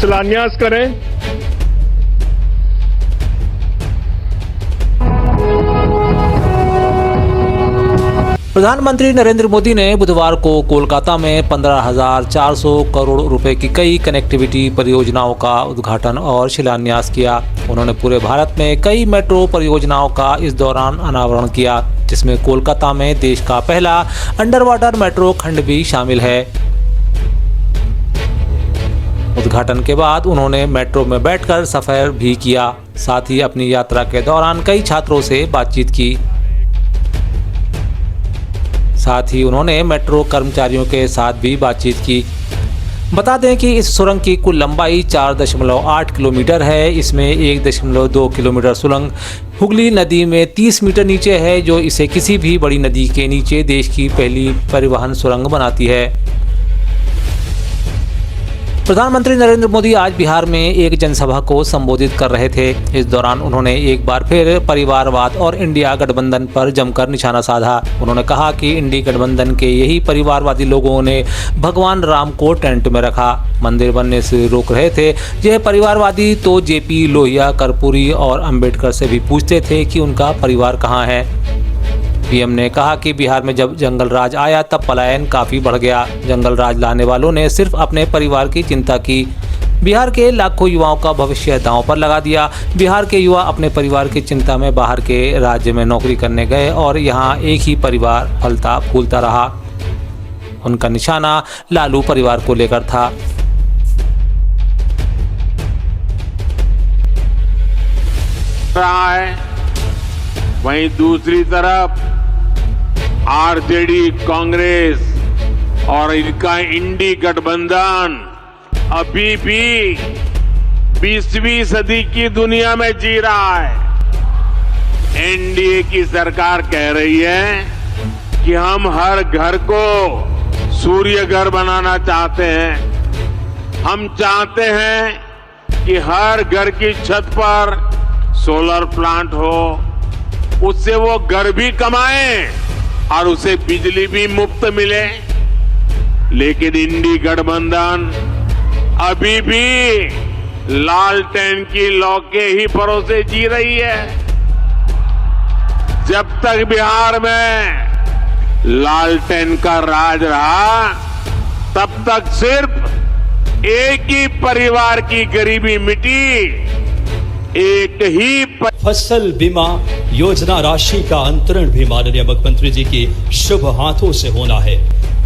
शिलान्यास करें। प्रधानमंत्री नरेंद्र मोदी ने बुधवार को कोलकाता में 15,400 करोड़ रुपए की कई कनेक्टिविटी परियोजनाओं का उद्घाटन और शिलान्यास किया। उन्होंने पूरे भारत में कई मेट्रो परियोजनाओं का इस दौरान अनावरण किया, जिसमें कोलकाता में देश का पहला अंडर वाटर मेट्रो खंड भी शामिल है। उद्घाटन के बाद उन्होंने मेट्रो में बैठकर सफर भी किया। साथ ही अपनी यात्रा के दौरान कई छात्रों से बातचीत की। साथ ही उन्होंने मेट्रो कर्मचारियों के साथ भी बातचीत की। बता दें कि इस सुरंग की कुल लंबाई 4.8 किलोमीटर है। इसमें 1.2 किलोमीटर सुरंग हुगली नदी में 30 मीटर नीचे है, जो इसे किसी भी बड़ी नदी के नीचे देश की पहली परिवहन सुरंग बनाती है। प्रधानमंत्री नरेंद्र मोदी आज बिहार में एक जनसभा को संबोधित कर रहे थे। इस दौरान उन्होंने एक बार फिर परिवारवाद और इंडिया गठबंधन पर जमकर निशाना साधा। उन्होंने कहा कि इंडिया गठबंधन के यही परिवारवादी लोगों ने भगवान राम को टेंट में रखा, मंदिर बनने से रोक रहे थे। यह परिवारवादी तो जेपी, लोहिया, कर्पूरी और अंबेडकर से भी पूछते थे कि उनका परिवार कहाँ है। पीएम ने कहा कि बिहार में जब जंगल राज आया तब पलायन काफ़ी बढ़ गया। जंगल राज लाने वालों ने सिर्फ अपने परिवार की चिंता की। बिहार के लाखों युवाओं का भविष्य दांव पर लगा दिया। बिहार के युवा अपने परिवार की चिंता में बाहर के राज्य में नौकरी करने गए और यहाँ एक ही परिवार फलता फूलता रहा। उनका निशाना लालू परिवार को लेकर था। वहीं दूसरी तरफ आरजेडी, कांग्रेस और इनका इंडी गठबंधन अभी भी 20वीं सदी की दुनिया में जी रहा है। एनडीए की सरकार कह रही है कि हम हर घर को सूर्य घर बनाना चाहते हैं। हम चाहते हैं कि हर घर की छत पर सोलर प्लांट हो, उससे वो घर भी कमाएं और उसे बिजली भी मुफ्त मिले। लेकिन इंडी गठबंधन अभी भी लालटेन की लौ के ही भरोसे जी रही है। जब तक बिहार में लालटेन का राज रहा, तब तक सिर्फ एक ही परिवार की गरीबी मिटी। एक ही फसल बीमा योजना राशि का अंतरण भी माननीय मुख्यमंत्री जी की शुभ हाथों से होना है।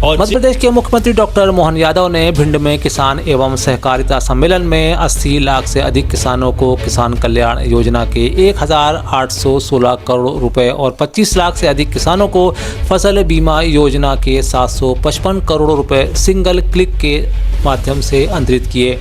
और मध्य प्रदेश के मुख्यमंत्री डॉक्टर मोहन यादव ने भिंड में किसान एवं सहकारिता सम्मेलन में 80 लाख से अधिक किसानों को किसान कल्याण योजना के 1,816 करोड़ रुपए और 25 लाख से अधिक किसानों को फसल बीमा योजना के 755 करोड़ रुपए सिंगल क्लिक के माध्यम से अंतरित किए।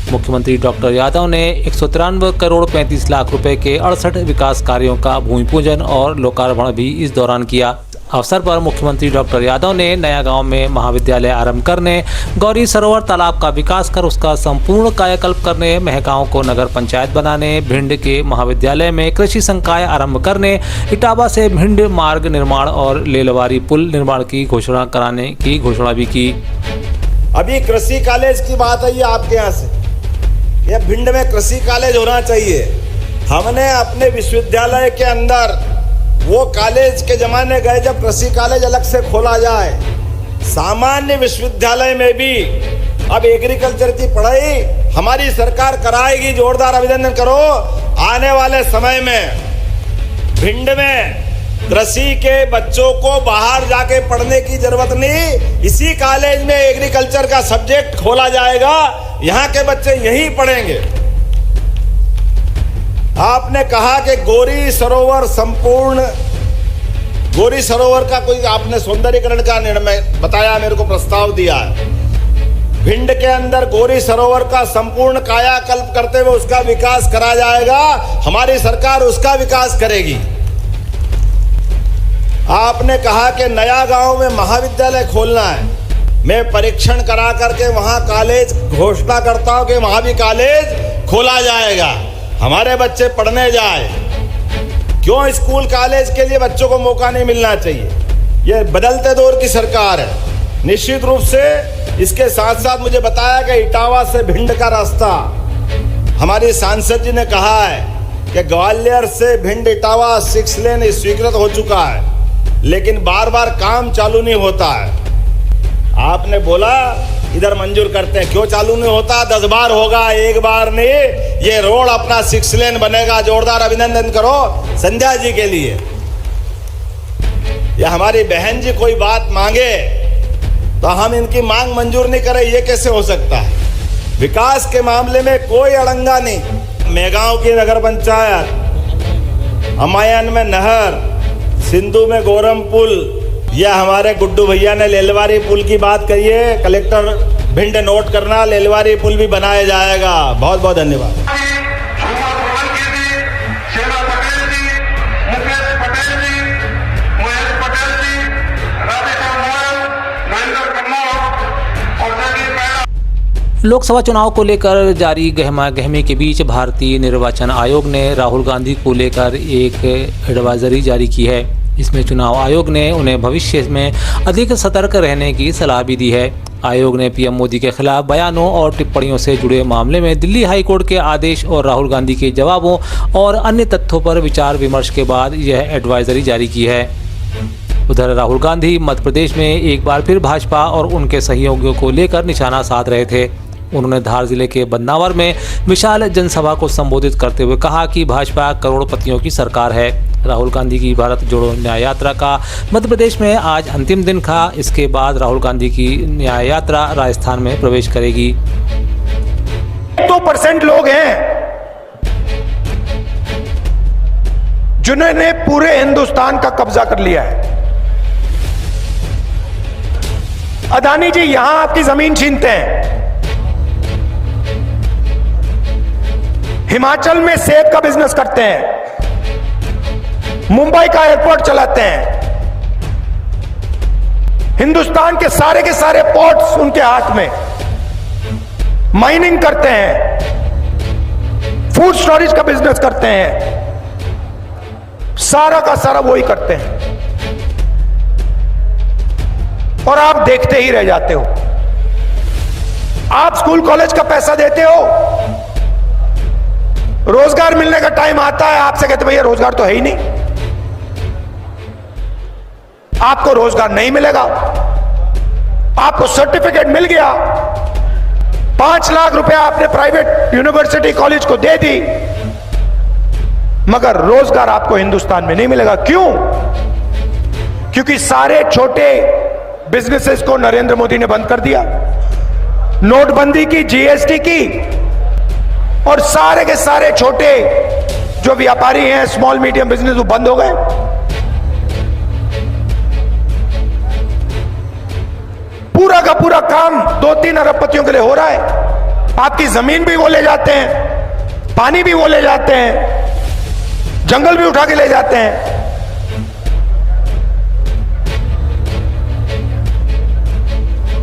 मुख्यमंत्री डॉक्टर यादव ने 193 करोड़ 35 लाख रुपए के 68 विकास कार्यों का भूमि पूजन और लोकार्पण भी इस दौरान किया। अवसर पर मुख्यमंत्री डॉक्टर यादव ने नया गांव में महाविद्यालय आरंभ करने, गौरी सरोवर तालाब का विकास कर उसका संपूर्ण कायाकल्प करने, महगांव को नगर पंचायत बनाने, भिंड के महाविद्यालय में कृषि संकाय आरंभ करने, इटावा से भिंड मार्ग निर्माण और लेलवारी पुल निर्माण की घोषणा कराने की घोषणा भी की। अभी कृषि कॉलेज की बात आई है आपके यहाँ से, यह भिंड में कृषि कॉलेज होना चाहिए। हमने अपने विश्वविद्यालय के अंदर वो कॉलेज के जमाने गए जब कृषि कॉलेज अलग से खोला जाए। सामान्य विश्वविद्यालय में भी अब एग्रीकल्चर की पढ़ाई हमारी सरकार कराएगी। जोरदार अभिनंदन करो। आने वाले समय में भिंड में कृषि के बच्चों को बाहर जाके पढ़ने की जरूरत नहीं, इसी कॉलेज में एग्रीकल्चर का सब्जेक्ट खोला जाएगा, यहाँ के बच्चे यहीं पढ़ेंगे। आपने कहा कि गौरी सरोवर का कोई आपने सौंदर्यीकरण का निर्णय बताया, मेरे को प्रस्ताव दिया है। भिंड के अंदर गौरी सरोवर का संपूर्ण कायाकल्प करते हुए उसका विकास करा जाएगा। हमारी सरकार उसका विकास करेगी। आपने कहा कि नया गांव में महाविद्यालय खोलना है। मैं परीक्षण करा करके वहां कॉलेज घोषणा करता हूं कि वहां भी कॉलेज खोला जाएगा, हमारे बच्चे पढ़ने जाए। क्यों स्कूल कॉलेज के लिए बच्चों को मौका नहीं मिलना चाहिए? ये बदलते दौर की सरकार है। निश्चित रूप से इसके साथ साथ मुझे बताया कि इटावा से भिंड का रास्ता, हमारी सांसद जी ने कहा है कि ग्वालियर से भिंड इटावा 6 लेन स्वीकृत हो चुका है, लेकिन बार बार काम चालू नहीं होता है। आपने बोला इधर मंजूर करते हैं, क्यों चालू नहीं होता? 10 बार होगा, एक बार नहीं। ये रोड अपना 6 लेन बनेगा। जोरदार अभिनंदन करो संध्या जी के लिए। या हमारी बहन जी कोई बात मांगे तो हम इनकी मांग मंजूर नहीं करें, ये कैसे हो सकता है? विकास के मामले में कोई अड़ंगा नहीं। मेगांव की नगर पंचायत, अमायन में नहर, सिंधु में गोरम पुल, यह हमारे गुड्डू भैया ने लेलवारी पुल की बात कही है। कलेक्टर भिंड नोट करना, लेलवारी पुल भी बनाया जाएगा। बहुत बहुत धन्यवाद। लोकसभा चुनाव को लेकर जारी गहमागहमी के बीच भारतीय निर्वाचन आयोग ने राहुल गांधी को लेकर एक एडवाइजरी जारी की है। इसमें चुनाव आयोग ने उन्हें भविष्य में अधिक सतर्क रहने की सलाह भी दी है। आयोग ने पीएम मोदी के खिलाफ बयानों और टिप्पणियों से जुड़े मामले में दिल्ली हाई कोर्ट के आदेश और राहुल गांधी के जवाबों और अन्य तथ्यों पर विचार विमर्श के बाद यह एडवाइजरी जारी की है। उधर राहुल गांधी मध्य प्रदेश में एक बार फिर भाजपा और उनके सहयोगियों को लेकर निशाना साध रहे थे। उन्होंने धार जिले के बदनावर में विशाल जनसभा को संबोधित करते हुए कहा कि भाजपा करोड़पतियों की सरकार है। राहुल गांधी की भारत जोड़ो न्याय यात्रा का मध्य प्रदेश में आज अंतिम दिन था। इसके बाद राहुल गांधी की न्याय यात्रा राजस्थान में प्रवेश करेगी। 2% लोग हैं जिन्होंने पूरे हिंदुस्तान का कब्जा कर लिया है। अदानी जी यहां आपकी जमीन छीनते हैं, हिमाचल में सेब का बिजनेस करते हैं, मुंबई का एयरपोर्ट चलाते हैं, हिंदुस्तान के सारे पोर्ट्स उनके हाथ में, माइनिंग करते हैं, फूड स्टोरेज का बिजनेस करते हैं, सारा का सारा वही करते हैं और आप देखते ही रह जाते हो। आप स्कूल कॉलेज का पैसा देते हो, रोजगार मिलने का टाइम आता है, आपसे कहते भैया रोजगार तो है ही नहीं, आपको रोजगार नहीं मिलेगा। आपको सर्टिफिकेट मिल गया, 5 लाख रुपया आपने प्राइवेट यूनिवर्सिटी कॉलेज को दे दी, मगर रोजगार आपको हिंदुस्तान में नहीं मिलेगा। क्यों? क्योंकि सारे छोटे बिजनेसेस को नरेंद्र मोदी ने बंद कर दिया, नोटबंदी की, जीएसटी की, और सारे के सारे छोटे जो व्यापारी हैं, स्मॉल मीडियम बिजनेस, वो बंद हो गए। पूरा का पूरा काम 2-3 अरबपतियों के लिए हो रहा है। आपकी जमीन भी वो ले जाते हैं, पानी भी वो ले जाते हैं, जंगल भी उठा के ले जाते हैं।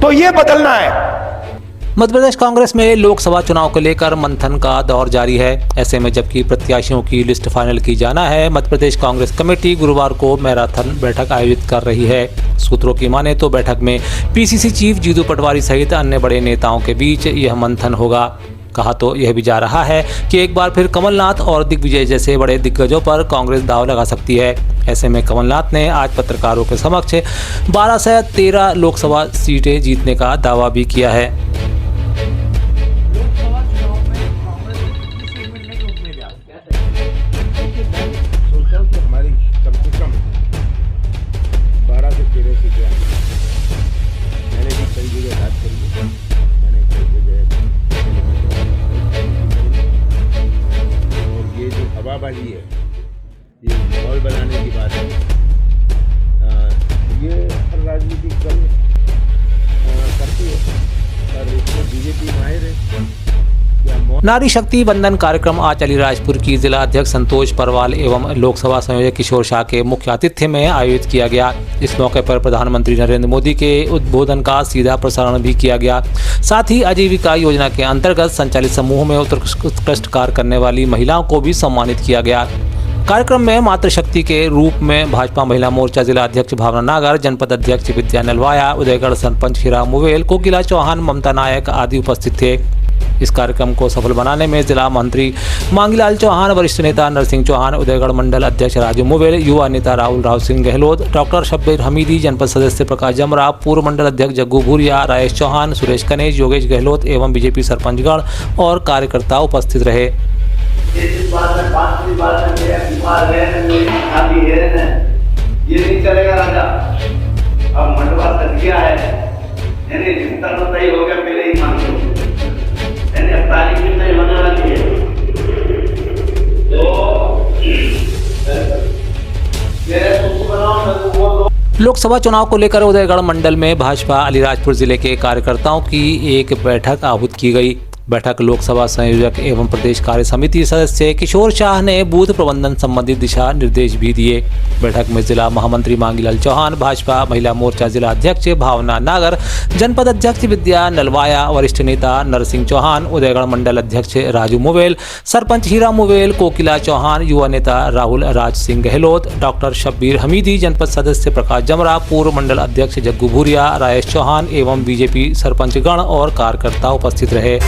तो ये बदलना है। मध्य प्रदेश कांग्रेस में लोकसभा चुनाव को लेकर मंथन का दौर जारी है। ऐसे में जबकि प्रत्याशियों की लिस्ट फाइनल की जाना है, मध्य प्रदेश कांग्रेस कमेटी गुरुवार को मैराथन बैठक आयोजित कर रही है। सूत्रों की माने तो बैठक में पीसीसी चीफ जीतू पटवारी सहित अन्य बड़े नेताओं के बीच यह मंथन होगा। कहा तो यह भी जा रहा है कि एक बार फिर कमलनाथ और दिग्विजय जैसे बड़े दिग्गजों पर कांग्रेस दांव लगा सकती है। ऐसे में कमलनाथ ने आज पत्रकारों के समक्ष 12 से 13 लोकसभा सीटें जीतने का दावा भी किया है। हमारी कम से कम 12 से 13 सीटें आई। मैंने भी कई जगह बात करी है, मैंने कई जगह, और ये जो हवाबाजी है, ये माहौल बनाने की बात है, ये हर राजनीतिक दल करती है, और इसमें बीजेपी माहिर है। नारी शक्ति वंदन कार्यक्रम आज अलीराजपुर की जिला अध्यक्ष संतोष परवाल एवं लोकसभा संयोजक किशोर शाह के मुख्य आतिथ्य में आयोजित किया गया। इस मौके पर प्रधानमंत्री नरेंद्र मोदी के उद्बोधन का सीधा प्रसारण भी किया गया। साथ ही आजीविका योजना के अंतर्गत संचालित समूह में उत्कृष्ट कार्य करने वाली महिलाओं को भी सम्मानित किया गया। कार्यक्रम में मातृशक्ति के रूप में भाजपा महिला मोर्चा जिला अध्यक्ष भावना नागर, जनपद अध्यक्ष विद्या नलवाया, उदयगढ़ सरपंच हीरा मुवेल, कोकिला चौहान, ममता नायक आदि उपस्थित थे। इस कार्यक्रम को सफल बनाने में जिला मंत्री मांगीलाल चौहान, वरिष्ठ नेता नरसिंह चौहान, उदयगढ़ मंडल अध्यक्ष राजू मुवेल, युवा नेता राहुल सिंह गहलोत, डॉक्टर शब्बीर हमीदी, जनपद सदस्य प्रकाश जमरा, पूर्व मंडल अध्यक्ष जग्गू भूरिया, राजेश चौहान, सुरेश कनेज, योगेश गहलोत एवं बीजेपी सरपंचगण और कार्यकर्ता उपस्थित रहे। इस बात में पांचवी बात में मेरा बीमार है, मेरी शादी है, ये नहीं चलेगा राजा। अब मंडवा सज गया है, यानी चिंता तो तय हो गया, पहले ही मान लो, यानी अब तारीख भी तय होने वाली है। तो मेरे कुछ बनाओ मैं तो वो दो। लोकसभा चुनाव को लेकर उदयगढ़ मंडल में भाजपा अलीराजपुर जिले के कार्यकर्ताओं की एक बैठक आहूत की गई। बैठक लोकसभा संयोजक एवं प्रदेश कार्य समिति सदस्य किशोर शाह ने बूथ प्रबंधन संबंधी दिशा निर्देश भी दिए। बैठक में जिला महामंत्री मांगीलाल चौहान, भाजपा महिला मोर्चा जिला अध्यक्ष भावना नागर, जनपद अध्यक्ष विद्या नलवाया, वरिष्ठ नेता नरसिंह चौहान, उदयगढ़ मंडल अध्यक्ष राजू मुवेल, सरपंच हीरा मुवेल, कोकिला चौहान, युवा नेता राहुल सिंह गहलोत, डॉक्टर शब्बीर हमीदी, जनपद सदस्य प्रकाश जमरा, पूर्व मंडल अध्यक्ष जग्गू भूरिया, राजेश चौहान एवं बीजेपी सरपंचगण और कार्यकर्ता उपस्थित रहे।